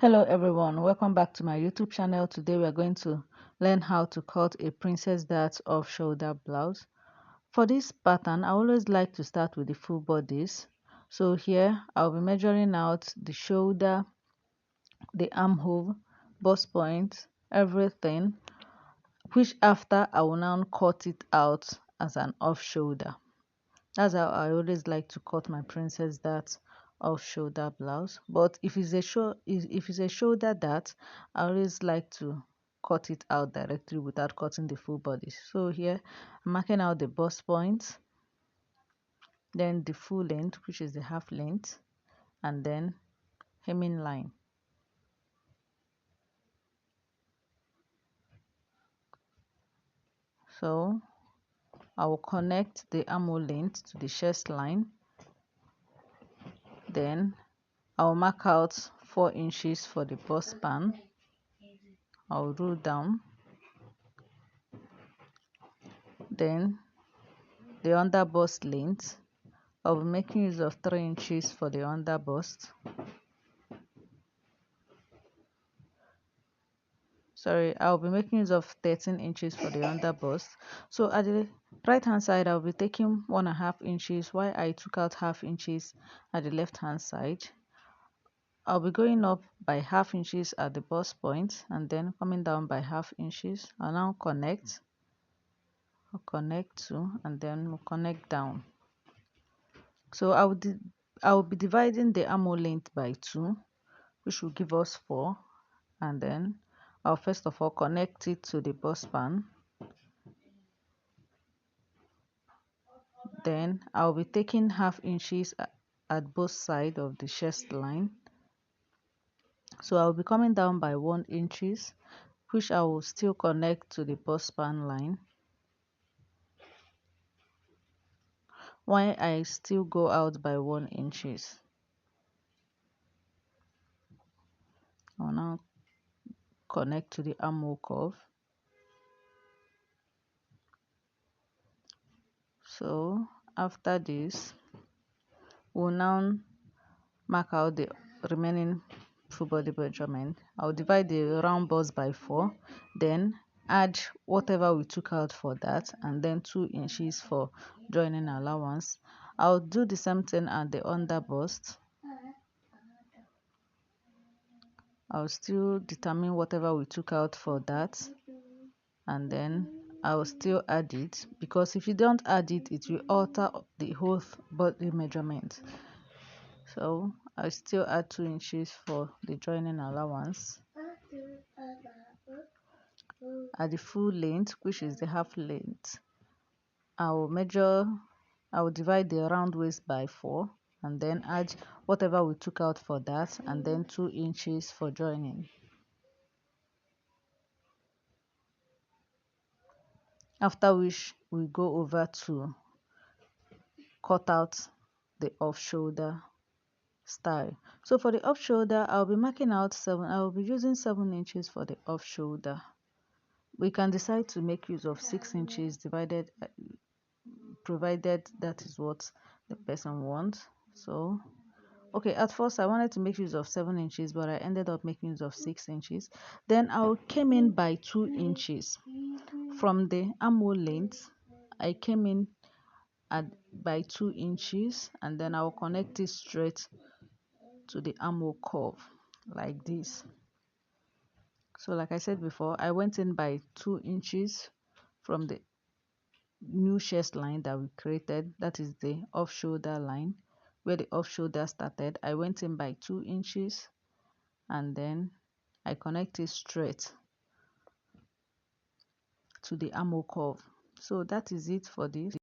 Hello everyone, welcome back to my YouTube channel. Today we are going to learn how to cut a princess dart off shoulder blouse. For this pattern, I always like to start with the full bodies. So here I'll be measuring out the shoulder, the armhole, bust point, everything, which after I will now cut it out as an off shoulder. That's how I always like to cut my princess dart off shoulder blouse. But if it's a shoulder dart, I always like to cut it out directly without cutting the full body. So here I'm marking out the bust point, then the full length, which is the half length, and then hemming line. So I will connect the armhole length to the chest line. Then I'll mark out 4 inches for the bust span. I'll roll down. Then the under bust length, I'll be making use of 3 inches for the under bust. I'll be making use of 13 inches for the under bust. So at the right hand side, I'll be taking 1.5 inches while I took out half inches at the left hand side. I'll be going up by half inches at the bust point and then coming down by half inches. I'll now connect. I'll connect to and then we'll connect down. So I will be dividing the armhole length by 2, which will give us 4, and then I'll first of all connect it to the bust span. Then I'll be taking half inches at both sides of the chest line. So I'll be coming down by 1 inches, which I will still connect to the bust span line. While I still go out by 1 inches. I'll now connect to the armhole curve. So after this, we'll now mark out the remaining full body measurement. I'll divide the round bust by 4, then add whatever we took out for that, and then 2 inches for joining allowance. I'll do the same thing at the under bust. I'll still determine whatever we took out for that, and then I'll still add it, because if you don't add it, it will alter the whole body measurement. So I still add 2 inches for the joining allowance. At the full length, which is the half length, I will divide the round waist by 4 and then add whatever we took out for that, and then 2 inches for joining. After which we go over to cut out the off shoulder style. So for the off shoulder, I'll be marking out 7. I will be using 7 inches for the off shoulder. We can decide to make use of 6 inches provided that is what the person wants. So okay, at first I wanted to make use of 7 inches, but I ended up making use of 6 inches. Then I came in by 2 inches from the armhole length. I came in by 2 inches, and then I will connect it straight to the armhole curve like this. So like I said before, I went in by 2 inches from the new chest line that we created, that is the off shoulder line, where the off shoulder started. I went in by 2 inches and then I connected straight to the armhole curve. So that is it for this.